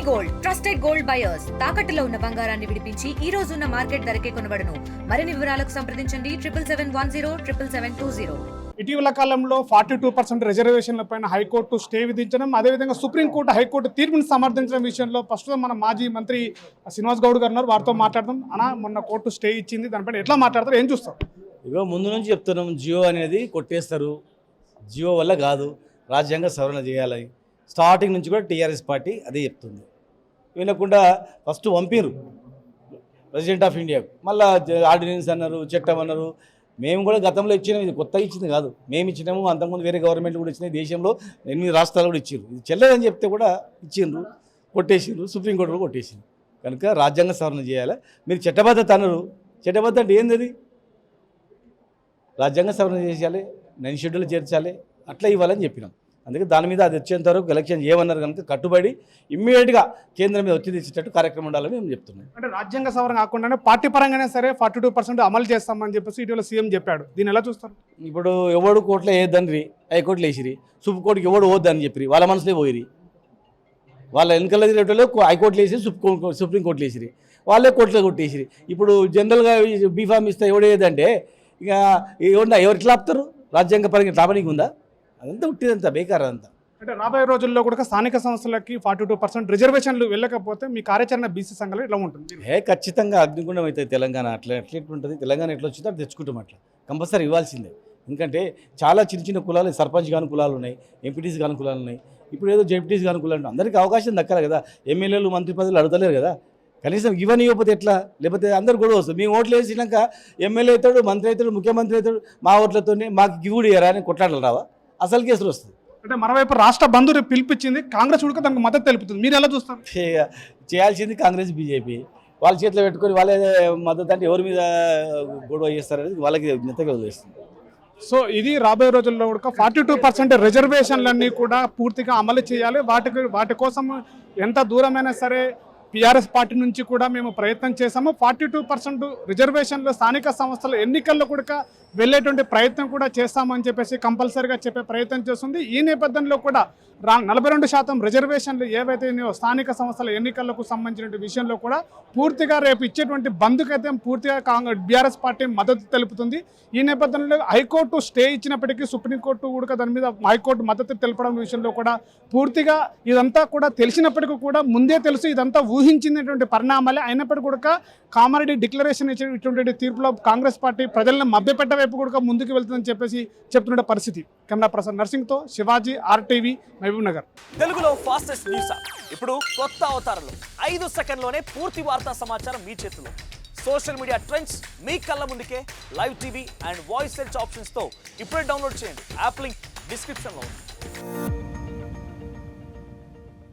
Gold trusted gold buyers తాకట్టులో ఉన్న బంగారాన్ని విడిపించి ఈ రోజు ఉన్న మార్కెట్ ధరకే కొనబడును. మరిన్ని వివరాలకు సంప్రదించండి 77107720. ఇటీవల కాలంలో 42% రిజర్వేషన్ల పైన హైకోర్టు స్టే విధించడం, అదేవిధంగా సుప్రీంకోర్టు హైకోర్టు తీర్పును సమర్థించడం విషయంలో ప్రస్తుతం మన మాజీ మంత్రి శ్రీనివాస్ గౌడ్ గారు ఉన్నారు. వారితో మాట్లాడదాం. మొన్న కోర్టు స్టే ఇచ్చింది, దానిపైన ఎట్లా మాట్లాడతారు, ఏం చూస్తారు? ఇగో ముందు నుంచి చెప్తున్నాం, జియో అనేది కొట్టేస్తారు, జియో వల్ల కాదు, రాజ్యాంగ సవరణ చేయాలి. స్టార్టింగ్ నుంచి కూడా టీఆర్ఎస్ పార్టీ అదే చెప్తుంది. వినకుండా ఫస్ట్ పంపిరు ప్రెసిడెంట్ ఆఫ్ ఇండియాకు, మళ్ళీ ఆర్డినెన్స్ అన్నారు, చట్టం అన్నారు. మేము కూడా గతంలో ఇచ్చినాం, ఇది కొత్తగా ఇచ్చింది కాదు, మేము ఇచ్చినాము. అంతకుముందు వేరే గవర్నమెంట్ కూడా ఇచ్చినాయి, దేశంలో 8 రాష్ట్రాలు కూడా ఇచ్చారు. ఇది చెల్లదని చెప్తే కూడా ఇచ్చిండ్రు, కొట్టేసిండ్రు, సుప్రీంకోర్టు కూడా కొట్టేసింది. కనుక రాజ్యాంగ సవరణ చేయాలి. మీరు చట్టబద్ధత అన్నారు, చట్టబద్ధత అంటే ఏంది? అది రాజ్యాంగ సవరణ చేయాలి, 9 షెడ్యూల్ చేర్చాలి, అట్లా ఇవ్వాలని చెప్పినాం. అందుకే దాని మీద అది వచ్చేంత వరకు ఎలక్షన్ చేయమన్నారు. కనుక కట్టుబడి ఇమ్మీడియట్గా కేంద్రం మీద వచ్చి తెచ్చేటట్టు కార్యక్రమం ఉండాలని మేము చెప్తున్నాం. అంటే రాజ్యాంగ సవరణ కాకుండానే పార్టీ పరంగానే సరే 42% అమలు చేస్తామని చెప్పేసి ఇటీవల సీఎం చెప్పాడు. దీన్ని ఎలా చూస్తారు? ఇప్పుడు ఎవడు కోర్టులో వేయద్దని హైకోర్టులో వేసిరి, సుప్రీంకోర్టుకి ఎవడు వద్దని చెప్పి వాళ్ళ మనసులో పోయిరి. వాళ్ళ ఎన్నికల రేటులో హైకోర్టులో వేసి సుప్రీంకోర్టులో వేసిరి, వాళ్ళే కోర్టులో కొట్టేసిరి. ఇప్పుడు జనరల్గా బీఫామ్ ఇస్తే ఎవడేదంటే ఇక ఎవరు ఎట్లా ఆపుతారు? రాజ్యాంగ పరంగా లాభనీకి ఉందా? అదంతా ఉట్టిదంతా బేకార్ అంతా. అంటే రాబోయే రోజుల్లో కూడా స్థానిక సంస్థలకి 42% రిజర్వేషన్లు వెళ్ళకపోతే మీ కార్యాచరణ బీసీ సంఘాలు ఎట్లా ఉంటుంది? ఖచ్చితంగా అగ్నిగుండం అవుతుంది తెలంగాణ. ఎట్లుంటుంది తెలంగాణ, ఎట్లా వచ్చిందో అది తెచ్చుకుంటాం. అట్లా కంపల్సరీ ఇవ్వాల్సిందే. ఎందుకంటే చాలా చిన్న చిన్న కులాలు, సర్పంచ్ కాని కులాలు ఉన్నాయి, ఎంపీటీసీ కాని కులాలు ఉన్నాయి, ఇప్పుడు ఏదో జెడ్పీటీసీ కాని కులాలు ఉన్నాయి. అందరికీ అవకాశం దక్కాలి కదా. ఎమ్మెల్యేలు మంత్రి పదవులు అడగలేరు కదా. కనీసం ఇవన్నీ ఇవ్వకపోతే ఎట్లా? లేకపోతే అందరు గొడవ వస్తుంది. మేము ఓట్లు వేసినాక ఎమ్మెల్యే అవుతాడు, మంత్రి అవుతాడు, ముఖ్యమంత్రి అవుతాడు, మా ఓట్లతోనే మాకు గివుడు ఇయ్యరా అని కొట్లాటలు రావా? అసలు కేసులు వస్తుంది. అంటే మరోవైపు రాష్ట్ర బంధు పిలిపించింది, కాంగ్రెస్ కూడా దానికి మద్దతు తెలుపుతుంది. మీరు ఎలా చూస్తారు? చేయాల్సింది కాంగ్రెస్, బీజేపీ వాళ్ళ చేతిలో పెట్టుకొని వాళ్ళే మద్దతు అంటే ఎవరి మీద గొడవ చేస్తారనేది వాళ్ళకి మెత్తగా వదిలేస్తుంది. సో ఇది రాబోయే రోజుల్లో కూడా 42% రిజర్వేషన్లన్నీ కూడా పూర్తిగా అమలు చేయాలి. వాటి కోసం ఎంత దూరమైనా సరే టీఆర్ఎస్ పార్టీ నుంచి కూడా మేము ప్రయత్నం చేశాము. 42% రిజర్వేషన్లు స్థానిక సంస్థల ఎన్నికల్లో కూడా వెళ్ళేటువంటి ప్రయత్నం కూడా చేస్తామని చెప్పేసి కంపల్సరీగా చెప్పే ప్రయత్నం చేస్తుంది. ఈ నేపథ్యంలో కూడా 42% రిజర్వేషన్లు ఏవైతే స్థానిక సంస్థల ఎన్నికలకు సంబంధించిన విషయంలో కూడా పూర్తిగా రేపు ఇచ్చేటువంటి బంధుకైతే పూర్తిగా బీఆర్ఎస్ పార్టీ మద్దతు తెలుపుతుంది. ఈ నేపథ్యంలో హైకోర్టు స్టే ఇచ్చినప్పటికీ సుప్రీంకోర్టు కూడా దాని మీద హైకోర్టు మద్దతు తెలపడం విషయంలో కూడా పూర్తిగా ఇదంతా కూడా తెలిసినప్పటికీ కూడా ముందే తెలుసు, ఇదంతా ఊహించినటువంటి పరిణామాలే అయినప్పటికీ కూడా కామారెడ్డి డిక్లరేషన్ ఇచ్చినటువంటి తీర్పులో కాంగ్రెస్ పార్టీ ప్రజలను మభ్యపెట్ట వైపు కూడా ముందుకు వెళ్తుందని చెప్పేసి చెప్తున్న పరిస్థితి. కెమెరా పర్సన్ నర్సింగ్తో శివాజీ, RTV, మహబూబ్ నగర్. తెలుగులో ఫాస్టెస్ట్ న్యూస్ ఇప్పుడు కొత్త అవతారంలో 5 సెకండ్లోనే పూర్తి వార్తా సమాచారం మీ చేతిలో. సోషల్ మీడియా ట్రెండ్స్ మీ కళ్ళ ముందుకే live TV and voice search options తో ఇప్పుడే డౌన్లోడ్ చేయండి. యాప్ లింక్ డిస్క్రిప్షన్లో ఉంది.